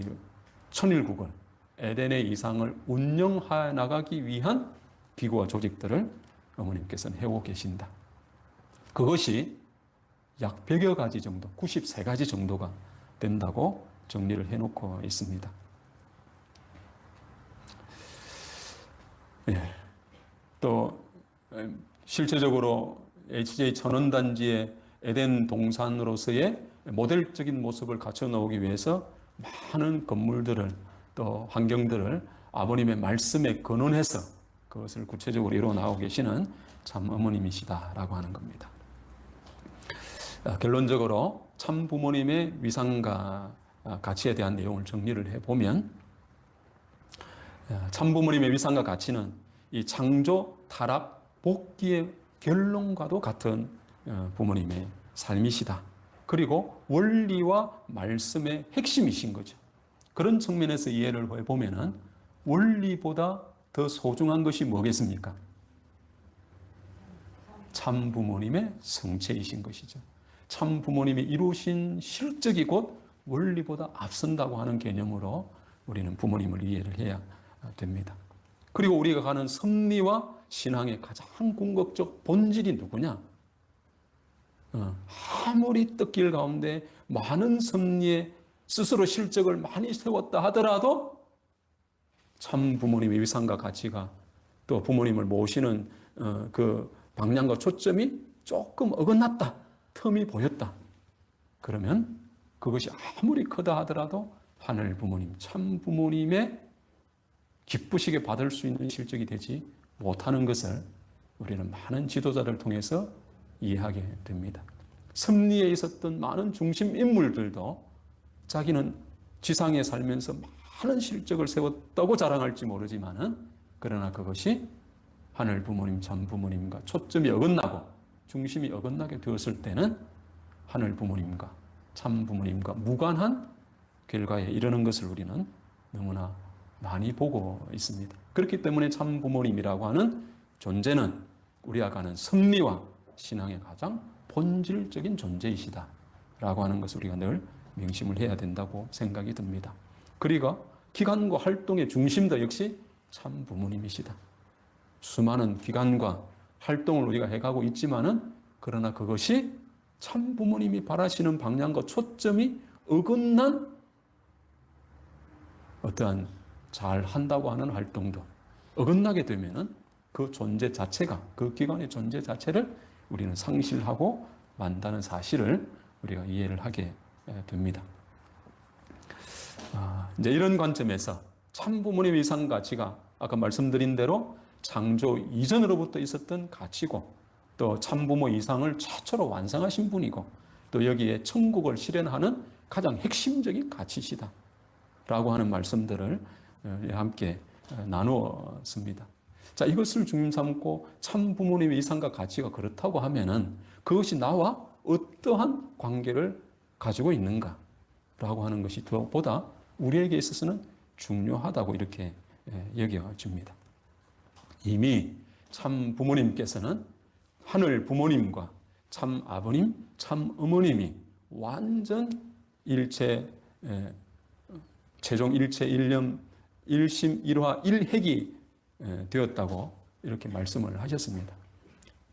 천일국을 에덴의 이상을 운영해 나가기 위한 기구와 조직들을 어머님께서는 해오고 계신다. 그것이 약 100여 가지 정도, 93가지 정도가 된다고 정리를 해놓고 있습니다. 예. 또 실제적으로 HJ 천원단지의 에덴 동산으로서의 모델적인 모습을 갖춰 놓기 위해서 많은 건물들을 또 환경들을 아버님의 말씀에 근원해서 그것을 구체적으로 이루어 나오고 계시는 참 어머님이시다라고 하는 겁니다. 결론적으로 참 부모님의 위상과 가치에 대한 내용을 정리를 해보면 참 부모님의 위상과 가치는 이 창조, 타락, 복귀의 결론과도 같은 부모님의 삶이시다. 그리고 원리와 말씀의 핵심이신 거죠. 그런 측면에서 이해를 해보면 원리보다 더 소중한 것이 뭐겠습니까? 참 부모님의 성체이신 것이죠. 참 부모님이 이루신 실적이 곧 원리보다 앞선다고 하는 개념으로 우리는 부모님을 이해를 해야 됩니다. 그리고 우리가 가는 섭리와 신앙의 가장 궁극적 본질이 누구냐? 아무리 뜻길 가운데 많은 섭리에 스스로 실적을 많이 세웠다 하더라도 참 부모님의 위상과 가치가 또 부모님을 모시는 그 방향과 초점이 조금 어긋났다, 틈이 보였다. 그러면 그것이 아무리 크다 하더라도 하늘 부모님, 참 부모님의 기쁘시게 받을 수 있는 실적이 되지 못하는 것을 우리는 많은 지도자를 통해서 이해하게 됩니다. 섭리에 있었던 많은 중심 인물들도 자기는 지상에 살면서 많은 실적을 세웠다고 자랑할지 모르지만은 그러나 그것이 하늘 부모님, 참 부모님과 초점이 어긋나고 중심이 어긋나게 되었을 때는 하늘 부모님과 참 부모님과 무관한 결과에 이르는 것을 우리는 너무나 많이 보고 있습니다. 그렇기 때문에 참 부모님이라고 하는 존재는 우리가 가는 섭리와 신앙의 가장 본질적인 존재이시다라고 하는 것을 우리가 늘 명심을 해야 된다고 생각이 듭니다. 그리고 기관과 활동의 중심도 역시 참 부모님이시다. 수많은 기관과 활동을 우리가 해가고 있지만은 그러나 그것이 참 부모님이 바라시는 방향과 초점이 어긋난 어떠한 잘 한다고 하는 활동도 어긋나게 되면은 그 존재 자체가, 그 기관의 존재 자체를 우리는 상실하고 만다는 사실을 우리가 이해를 하게 됩니다. 이제 이런 관점에서 참 부모님의 이상 가치가 아까 말씀드린 대로 창조 이전으로부터 있었던 가치고 또 참부모 이상을 최초로 완성하신 분이고 또 여기에 천국을 실현하는 가장 핵심적인 가치시다 라고 하는 말씀들을 함께 나누었습니다. 자, 이것을 중심 삼고 참 부모님의 이상과 가치가 그렇다고 하면은 그것이 나와 어떠한 관계를 가지고 있는가 라고 하는 것이 보다 우리에게 있어서는 중요하다고 이렇게 여겨집니다. 이미 참 부모님께서는 하늘 부모님과 참 아버님, 참 어머님이 완전 일체, 최종 일체 일념, 일심, 일화, 일핵이 되었다고 이렇게 말씀을 하셨습니다.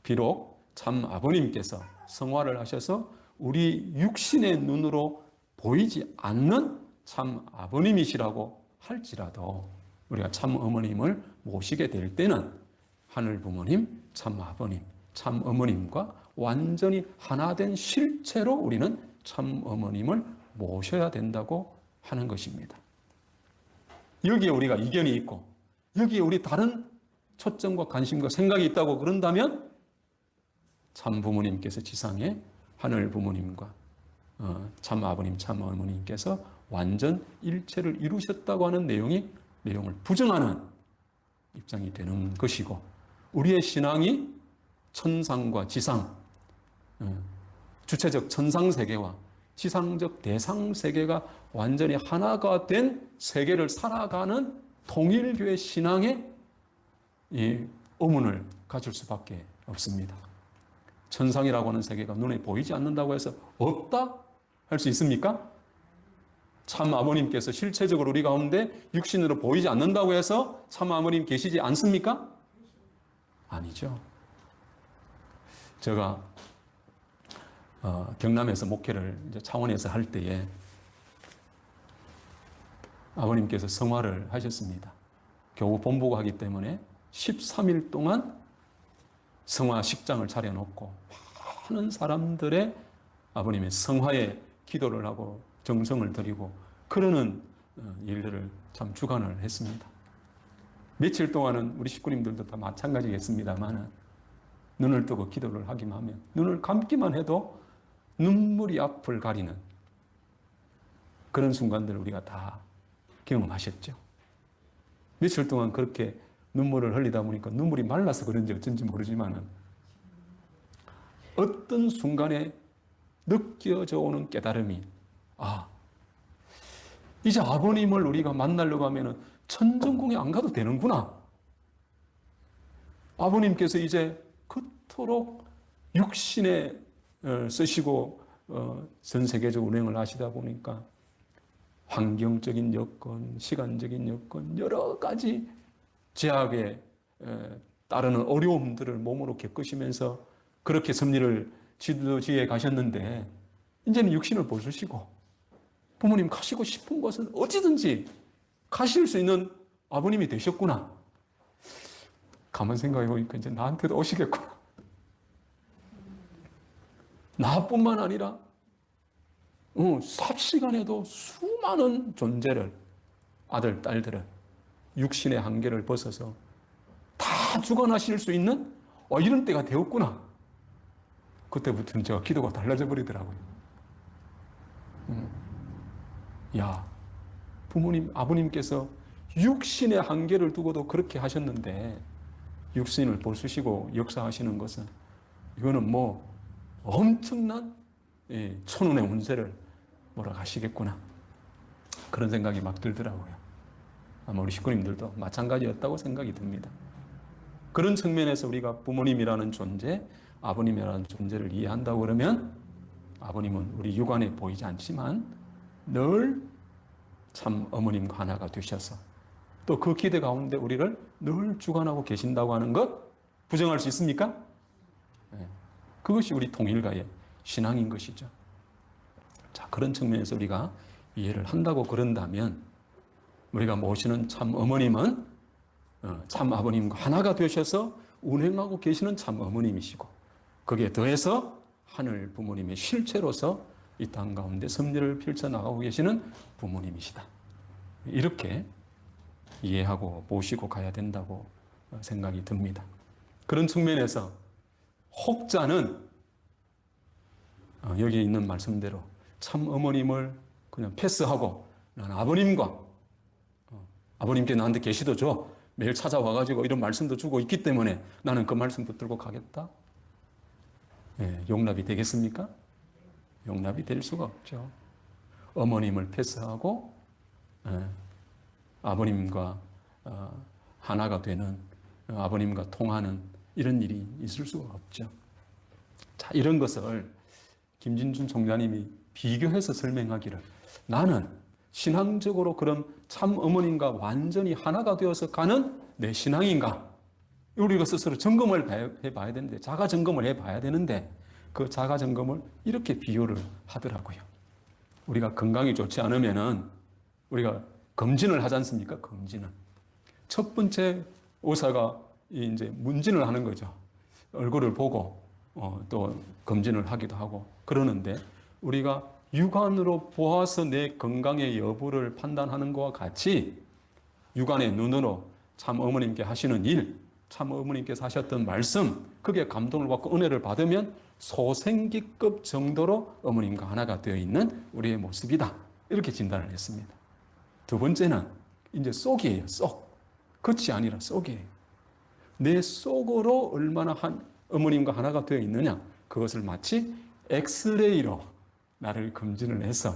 비록 참 아버님께서 성화를 하셔서 우리 육신의 눈으로 보이지 않는 참 아버님이시라고 할지라도 우리가 참 어머님을 모시게 될 때는 하늘 부모님, 참 아버님, 참 어머님과 완전히 하나 된 실체로 우리는 참 어머님을 모셔야 된다고 하는 것입니다. 여기에 우리가 이견이 있고 여기에 우리 다른 초점과 관심과 생각이 있다고 그런다면 참 부모님께서 지상에 하늘 부모님과 참 아버님, 참 어머님께서 완전 일체를 이루셨다고 하는 내용을 부정하는 입장이 되는 것이고 우리의 신앙이 천상과 지상, 주체적 천상 세계와 지상적 대상 세계가 완전히 하나가 된 세계를 살아가는 통일교회 신앙의 이 의문을 가질 수밖에 없습니다. 천상이라고 하는 세계가 눈에 보이지 않는다고 해서 없다? 할 수 있습니까? 참 아버님께서 실체적으로 우리 가운데 육신으로 보이지 않는다고 해서 참 아버님 계시지 않습니까? 아니죠. 제가 경남에서 목회를 이제 창원에서 할 때에 아버님께서 성화를 하셨습니다. 교구 본부가 하기 때문에 13일 동안 성화식장을 차려놓고 많은 사람들의 아버님의 성화에 기도를 하고 정성을 드리고 그러는 일들을 참 주관을 했습니다. 며칠 동안은 우리 식구님들도 다 마찬가지겠습니다만 눈을 뜨고 기도를 하기만 하면 눈을 감기만 해도 눈물이 앞을 가리는 그런 순간들을 우리가 다 경험하셨죠. 며칠 동안 그렇게 눈물을 흘리다 보니까 눈물이 말라서 그런지 어쩐지 모르지만 어떤 순간에 느껴져 오는 깨달음이 이제 아버님을 우리가 만나려고 하면 천정궁에 안 가도 되는구나. 아버님께서 이제 그토록 육신에 쓰시고 전 세계적 운행을 하시다 보니까 환경적인 여건, 시간적인 여건, 여러 가지 제약에 따르는 어려움들을 몸으로 겪으시면서 그렇게 섭리를 지도지에 가셨는데 이제는 육신을 벗으시고 부모님 가시고 싶은 곳은 어디든지 가실 수 있는 아버님이 되셨구나. 가만 생각해 보니까 이제 나한테도 오시겠구나. 나뿐만 아니라 삽시간에도 수많은 존재를 아들, 딸들을 육신의 한계를 벗어서 다 주관하실 수 있는 이런 때가 되었구나. 그때부터는 제가 기도가 달라져 버리더라고요. 부모님, 아버님께서 육신의 한계를 두고도 그렇게 하셨는데 육신을 벗으시고 역사하시는 것은 이거는 뭐 엄청난 천운의 운세를 몰아가시겠구나. 그런 생각이 막 들더라고요. 아마 우리 식구님들도 마찬가지였다고 생각이 듭니다. 그런 측면에서 우리가 부모님이라는 존재, 아버님이라는 존재를 이해한다고 그러면 아버님은 우리 육안에 보이지 않지만 늘 참 어머님과 하나가 되셔서 또 그 기대 가운데 우리를 늘 주관하고 계신다고 하는 것 부정할 수 있습니까? 네. 그것이 우리 통일가의 신앙인 것이죠. 자, 그런 측면에서 우리가 이해를 한다고 그런다면 우리가 모시는 참 어머님은 참 아버님과 하나가 되셔서 운행하고 계시는 참 어머님이시고 거기에 더해서 하늘 부모님의 실체로서 이 땅 가운데 섭리를 펼쳐나가고 계시는 부모님이시다. 이렇게 이해하고 모시고 가야 된다고 생각이 듭니다. 그런 측면에서 혹자는 여기에 있는 말씀대로 참 어머님을 그냥 패스하고 나는 아버님과 아버님께 나한테 계시도 줘. 매일 찾아와가지고 이런 말씀도 주고 있기 때문에 나는 그 말씀 붙들고 가겠다. 예, 용납이 되겠습니까? 용납이 될 수가 없죠. 어머님을 패스하고 아버님과 하나가 되는 아버님과 통하는 이런 일이 있을 수가 없죠. 자, 이런 것을 김진준 총장님이 비교해서 설명하기를 나는 신앙적으로 그런 참 어머님과 완전히 하나가 되어서 가는 내 신앙인가? 우리가 스스로 점검을 해봐야 되는데 자가 점검을 해봐야 되는데 그 자가 점검을 이렇게 비유를 하더라고요. 우리가 건강이 좋지 않으면은 우리가 검진을 하지 않습니까? 검진은 첫 번째 의사가 이제 문진을 하는 거죠. 얼굴을 보고 또 검진을 하기도 하고 그러는데 우리가 육안으로 보아서 내 건강의 여부를 판단하는 것과 같이 육안의 눈으로 참 어머님께 하시는 일, 참 어머님께서 하셨던 말씀, 그게 감동을 받고 은혜를 받으면 소생기급 정도로 어머님과 하나가 되어 있는 우리의 모습이다. 이렇게 진단을 했습니다. 두 번째는 이제 속이에요. 속. 겉이 아니라 속이에요. 내 속으로 얼마나 어머님과 하나가 되어 있느냐. 그것을 마치 엑스레이로 나를 검진을 해서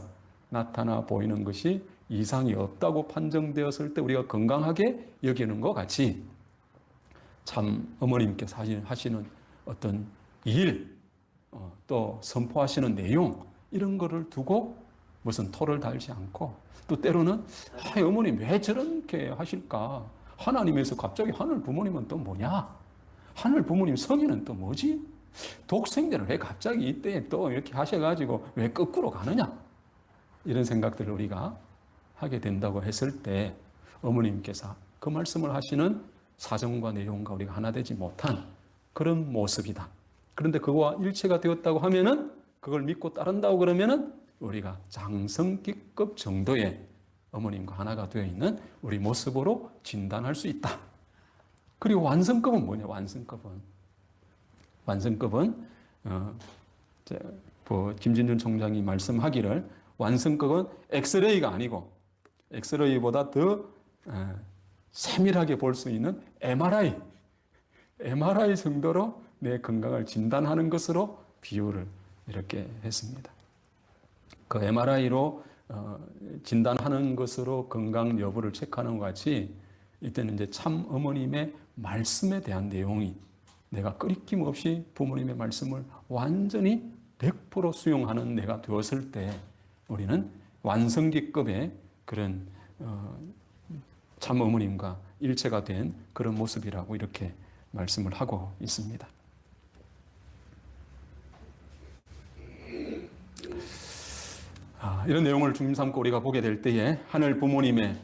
나타나 보이는 것이 이상이 없다고 판정되었을 때 우리가 건강하게 여기는 것 같이 참 어머님께서 하시는 어떤 일, 또 선포하시는 내용 이런 거를 두고 무슨 토를 달지 않고 또 때로는 어머님 왜 저렇게 하실까? 하나님에서 갑자기 하늘 부모님은 또 뭐냐? 하늘 부모님 성의는 또 뭐지? 독생자를 왜 갑자기 이때 또 이렇게 하셔가지고 왜 거꾸로 가느냐? 이런 생각들을 우리가 하게 된다고 했을 때 어머님께서 그 말씀을 하시는 사정과 내용과 우리가 하나 되지 못한 그런 모습이다. 그런데 그거와 일체가 되었다고 하면은 그걸 믿고 따른다고 그러면은 우리가 장성기급 정도의 어머님과 하나가 되어 있는 우리 모습으로 진단할 수 있다. 그리고 완성급은 뭐냐? 완성급은 김진준 총장이 말씀하기를 완성급은 엑스레이가 아니고 엑스레이보다 더 세밀하게 볼 수 있는 MRI 정도로 내 건강을 진단하는 것으로 비유를 이렇게 했습니다. 그 MRI로 진단하는 것으로 건강 여부를 체크하는 것 같이 이때는 이제 참 어머님의 말씀에 대한 내용이 내가 끄리낌 없이 부모님의 말씀을 완전히 100% 수용하는 내가 되었을 때 우리는 완성기급의 그런 참 어머님과 일체가 된 그런 모습이라고 이렇게 말씀을 하고 있습니다. 이런 내용을 중심 삼고 우리가 보게 될 때에 하늘 부모님의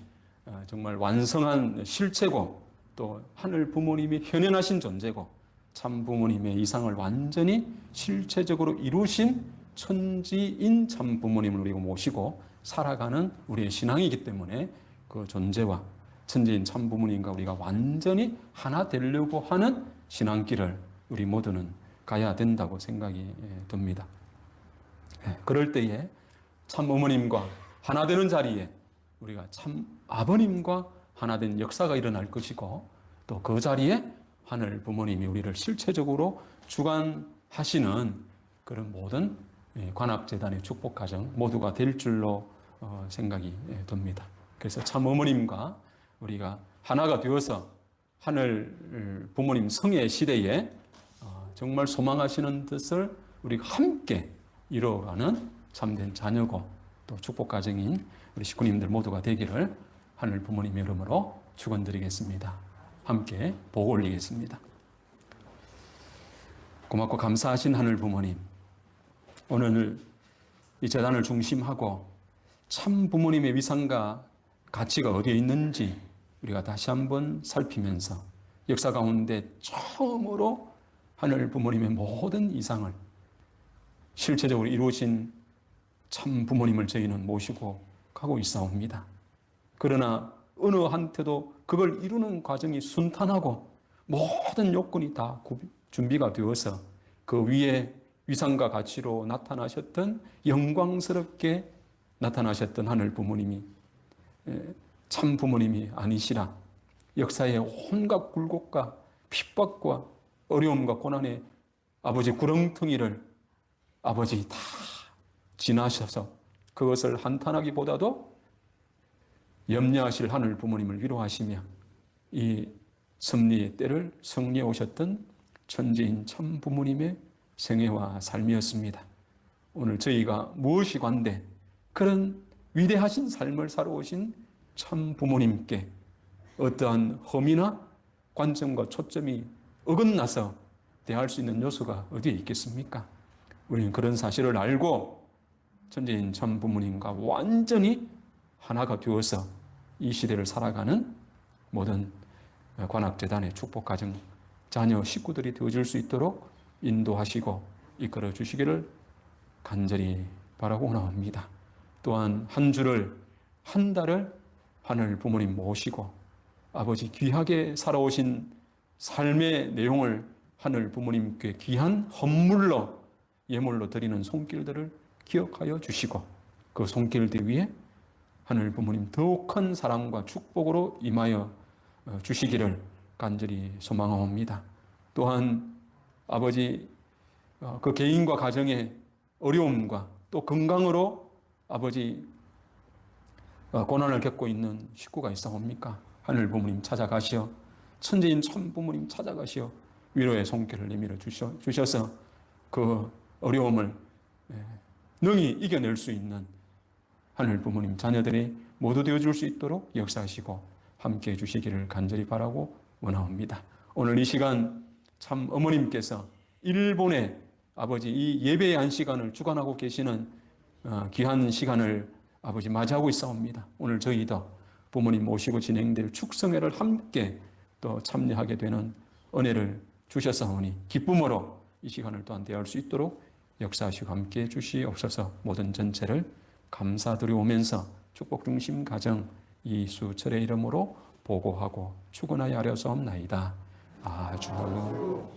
정말 완성한 실체고 또 하늘 부모님이 현현하신 존재고 참 부모님의 이상을 완전히 실체적으로 이루신 천지인 참 부모님을 우리가 모시고 살아가는 우리의 신앙이기 때문에 그 존재와 천지인 참 부모님과 우리가 완전히 하나 되려고 하는 신앙길을 우리 모두는 가야 된다고 생각이 듭니다. 그럴 때에 참 어머님과 하나 되는 자리에 우리가 참 아버님과 하나 된 역사가 일어날 것이고 또 그 자리에 하늘 부모님이 우리를 실체적으로 주관하시는 그런 모든 관악재단의 축복가정 모두가 될 줄로 생각이 듭니다. 그래서 참 어머님과 우리가 하나가 되어서 하늘 부모님 성의 시대에 정말 소망하시는 뜻을 우리가 함께 이루어가는 참된 자녀고 또 축복 가정인 우리 식구님들 모두가 되기를 하늘 부모님 이름으로 축원드리겠습니다. 함께 보고 올리겠습니다. 고맙고 감사하신 하늘 부모님, 오늘 이 재단을 중심하고 참 부모님의 위상과 가치가 어디에 있는지 우리가 다시 한번 살피면서 역사 가운데 처음으로 하늘 부모님의 모든 이상을 실체적으로 이루어진 참 부모님을 저희는 모시고 가고 있사옵니다. 그러나 어느 한테도 그걸 이루는 과정이 순탄하고 모든 요건이 다 준비가 되어서 그 위에 위상과 가치로 나타나셨던, 영광스럽게 나타나셨던 하늘 부모님이 참 부모님이 아니시라 역사의 온갖 굴곡과 핍박과 어려움과 고난의 아버지 구렁텅이를 아버지 다 지나셔서 그것을 한탄하기보다도 염려하실 하늘 부모님을 위로하시며 이 섭리의 때를 성리해 오셨던 천지인 참 부모님의 생애와 삶이었습니다. 오늘 저희가 무엇이 관대 그런 위대하신 삶을 살아오신 참 부모님께 어떠한 험이나 관점과 초점이 어긋나서 대할 수 있는 요소가 어디에 있겠습니까? 우리는 그런 사실을 알고 천재인 참 부모님과 완전히 하나가 되어서 이 시대를 살아가는 모든 관악재단의 축복가정 자녀 식구들이 되어질 수 있도록 인도하시고 이끌어 주시기를 간절히 바라고 원합니다. 또한 한 주를 한 달을 하늘 부모님 모시고 아버지 귀하게 살아오신 삶의 내용을 하늘 부모님께 귀한 헌물로 예물로 드리는 손길들을 기억하여 주시고 그 손길들 위에 하늘 부모님 더욱 큰 사랑과 축복으로 임하여 주시기를 간절히 소망하옵니다. 또한 아버지 그 개인과 가정의 어려움과 또 건강으로 아버지 고난을 겪고 있는 식구가 있사옵니까? 하늘 부모님 찾아가시어 천재인 참 부모님 찾아가시어 위로의 손길을 내밀어 주셔서 그 어려움을 능히 이겨낼 수 있는 하늘 부모님 자녀들이 모두 되어줄 수 있도록 역사하시고 함께해 주시기를 간절히 바라고 원하옵니다. 오늘 이 시간 참 어머님께서 일본에 아버지 이 예배의 한 시간을 주관하고 계시는 귀한 시간을 아버지 맞이하고 있사옵니다. 오늘 저희도 부모님 모시고 진행될 축성회를 함께 또 참여하게 되는 은혜를 주셨사오니 기쁨으로 이 시간을 또한 대할 수 있도록 역사하시고 함께해 주시옵소서. 모든 전체를 감사드리오면서 축복 중심 가정 이수철의 이름으로 보고하고 축원하여 하려소옵나이다. 아주